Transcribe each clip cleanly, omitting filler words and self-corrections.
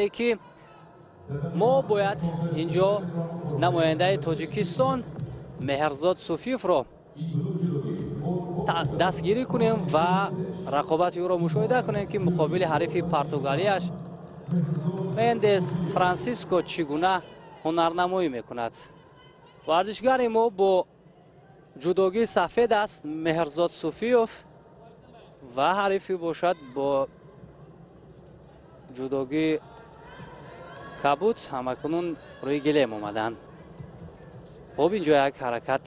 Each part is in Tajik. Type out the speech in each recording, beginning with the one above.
که ما باید اینجا نماینده تاجیکستان مهرزاد صوفیوف رو دستگیری کنیم و رقابت او را مشاهده کنیم که مقابل حریف پرتغالیش مندس فرانسیسکو چگونه هنرنمایی میکند. ورزشگر ما با جودوگی سفید است مهرزاد صوفیوف و حریفی باشد با جودوگی کبوت همکنون روی گلیم اومدن. خب اینجا یک حرکت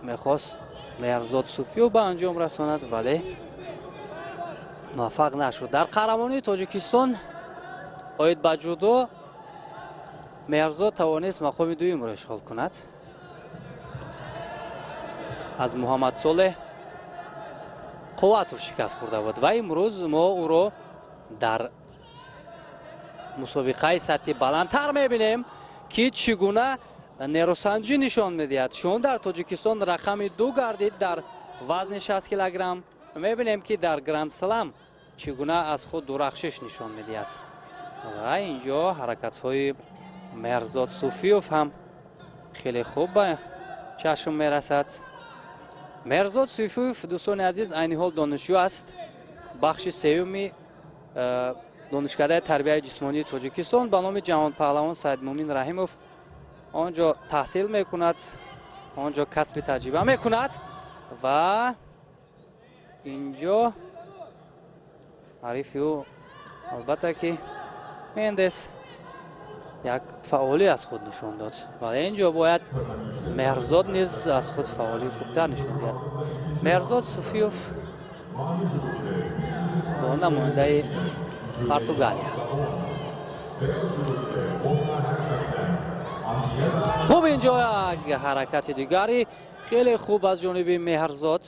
میخواست مهرزاد صوفیوف به انجام رساند ولی موفق نشد. در قهرمانی تاجیکستان اوید به جودو مهرزاد توانست مقام دویم را اشغال کند. از محمد صالح قواتوف شکست خورده بود و امروز ما او را در مسابقه سطح بلندتر میبینیم که چگونه نیروسنجی نشان میدهد. چون در تاجیکستان رقم 2 گردید در وزن 60 کیلوگرم، میبینیم که در گرند سلام چگونه از خود درخشش نشان میدهد. و اینجا حرکت های مهرزاد صوفیوف هم خیلی خوب به چشم میرسد. مهرزاد صوفیوف دوستان عزیز عین حال دانشجو است. بخش سوم دانشکده تربیت جسمانی تاجیکستان به نام جوان پهلوان سید مومن رحیموف آنجا تحصیل میکند، آنجا کسب تجربه میکند و اینجا حریف او البته که مندس یک فعالی از خود نشان داد ولی اینجا باید مهرزاد نیز از خود فعالی خوبتر نشان دهد. مهرزاد صوفیوف با نماینده پرتغالیا. خوب اینجا یک حرکت دیگری خیلی خوب از جانب مهرزاد.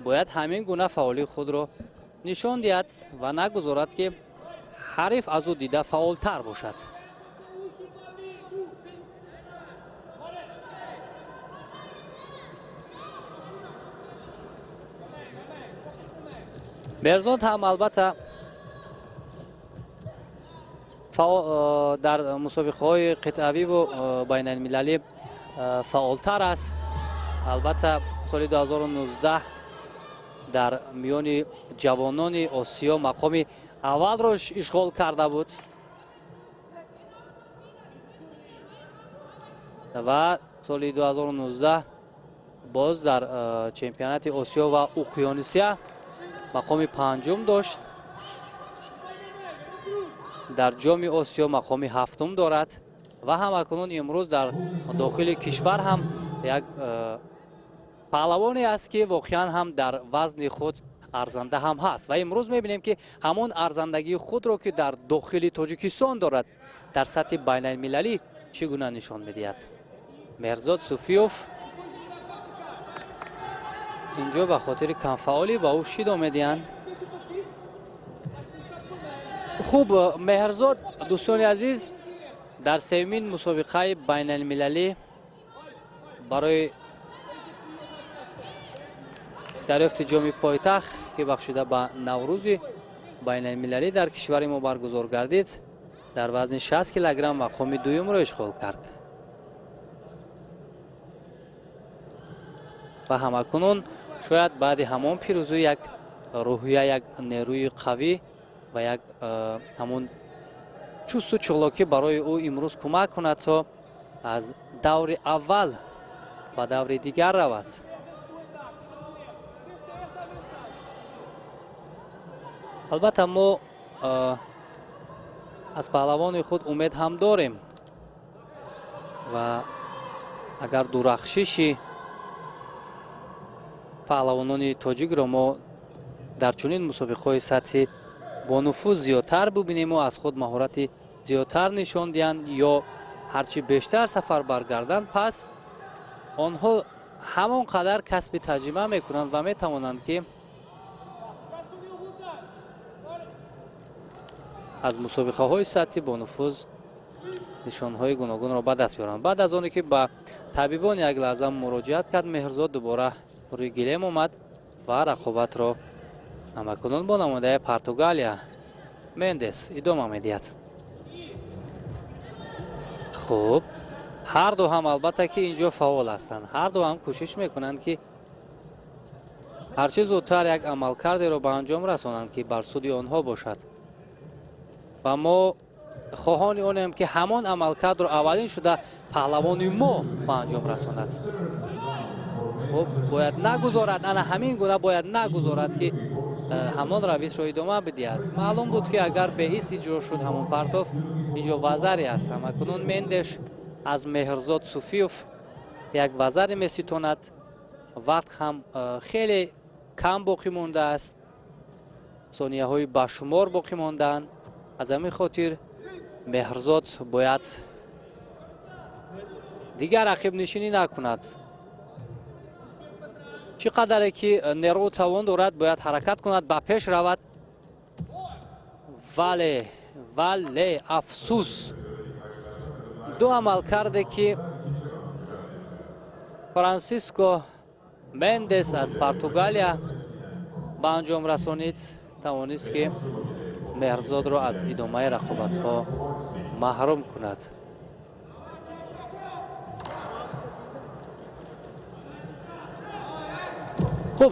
باید همین گونه فعالی خود را نشان دهد و نگذارد که حریف از او دیده فعالتر باشد. مهرزاد هم البته در مسابقه های قطعوی و بین المللی فعالتر است. البته سال 2019 در میان جوانان آسیا مقام اول را اشغال کرده بود و سال 2019 باز در چمپیونات آسیا و اقیانوسیه مقام پنجم داشت. در جام آسیا مقام هفتم دارد و همکنون امروز در داخل کشور هم یک پهلوانی است که واقعا هم در وزن خود ارزنده هم هست و امروز میبینیم که همون ارزندگی خود را که در داخل تاجیکستان دارد در سطح بین المللی چگونه نشان میدهد. مهرزاد صوفیوف اینجا به خاطر کمفعالی با او شید آمدیان. خوب مهرزاد دوستان عزیز در سومین مسابقه بین المللی برای دریافت جام پایتخت که بخشیده به نوروز بین المللی در کشور ما برگزار گردید در وزن 60 کیلوگرم مقام دوم را اشغال کرد و همکنون شاید بعد همان پیروزی یک روحیه، یک نیروی قوی و یک همون چست و چالاکی برای او امروز کمک کند تا از دور اول به دور دیگر رود. البته ما از پهلوان خود امید هم داریم و اگر درخششی پهلوانان تاجیک را ما در چنین مسابقه‌های سطحی با نفوذ زیادتر ببینیم و از خود مهارت زیادتر نشان دهند یا هرچی بیشتر سفر برگردند، پس آنها همان قدر کسب تجربه میکنند و میتوانند که از مسابقه های سطحی با نفوذ نشان های گوناگون را به دست بیارند. بعد از آنی که به طبیبان یک لحظه مراجعت کرد، مهرزاد دوباره روی گلیم آمد و رقابت را همکنون با نماینده پرتغالیا мендес идома медиҳад. хуб, ҳар ду ҳам албатта ки инҷо фаъол ҳастанд. ҳар ду ҳам кӯшиш мекунанд ки ҳарчи зудтар як амалкардеро ба анҷом расонанд ки бар суди онҳо бошад. ва мо хоҳони онем ки ҳамон амалкардро аввалин шуда паҳлавони мо ба анҷом расонад. хуб, бояд нагузорад, ана ҳамин гуна бояд нагузорад ки ҳамон равишро идома бидиҳад. маълум буд ки агар беҳис иҷро шуд ҳамон партов, инҷо вазаре аст. ҳамакунун мендеш аз меҳрзод суфиёв як вазаре меситонад. вақт ҳам хеле кам боқӣ мондааст. сонияҳои башумор боқӣ мондаанд. аз ҳамин хотир меҳрзод бояд дигар ақибнишинӣ накунад. чӣ қадаре ки нерӯ тавон дорад, бояд ҳаракат кунад, ба пеш равад. вале афсус, ду амал карде ки франсиско мендес аз португалия ба анҷом расонид, тавонист ки меҳрзодро аз идомаи рақобатҳо маҳрум кунад. хуб,